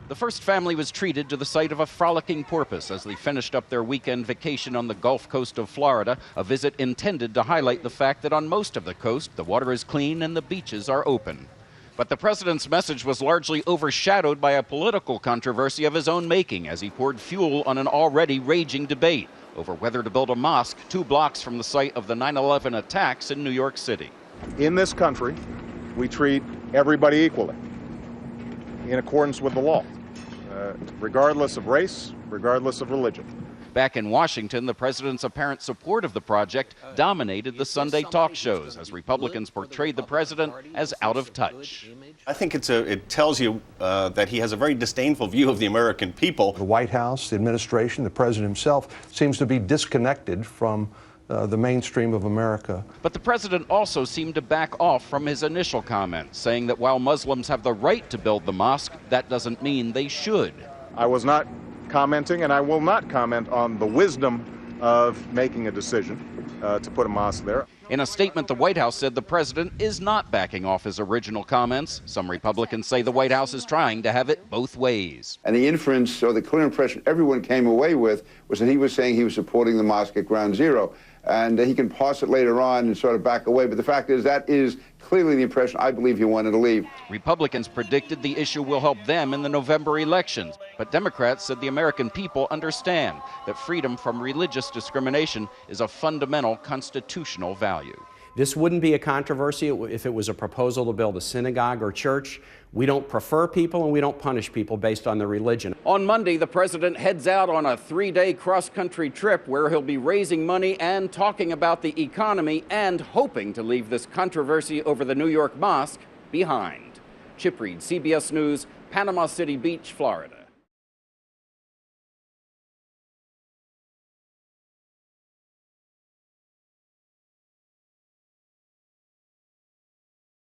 The first family was treated to the sight of a frolicking porpoise as they finished up their weekend vacation on the Gulf Coast of Florida, a visit intended to highlight the fact that on most of the coast, the water is clean and the beaches are open. But the president's message was largely overshadowed by a political controversy of his own making as he poured fuel on an already raging debate over whether to build a mosque 2 blocks from the site of the 9/11 attacks in New York City. In this country, we treat everybody equally in accordance with the law, regardless of race, regardless of religion. Back in Washington, the president's apparent support of the project dominated the Sunday talk shows as Republicans portrayed the president as out of touch. I think it tells you that he has a very disdainful view of the American people. The White House, the administration, the president himself seems to be disconnected from the mainstream of America. But the president also seemed to back off from his initial comments, saying that while Muslims have the right to build the mosque, that doesn't mean they should. I was not commenting, and I will not comment on the wisdom of making a decision to put a mosque there. In a statement, the White House said the president is not backing off his original comments. Some Republicans say the White House is trying to have it both ways. And the inference, or the clear impression everyone came away with, was that he was saying he was supporting the mosque at Ground Zero. And he can parse it later on and sort of back away. But the fact is, that is clearly the impression I believe he wanted to leave. Republicans predicted the issue will help them in the November elections. But Democrats said the American people understand that freedom from religious discrimination is a fundamental constitutional value. This wouldn't be a controversy if it was a proposal to build a synagogue or church. We don't prefer people and we don't punish people based on their religion. On Monday, the president heads out on a 3-day cross-country trip where he'll be raising money and talking about the economy and hoping to leave this controversy over the New York mosque behind. Chip Reed, CBS News, Panama City Beach, Florida.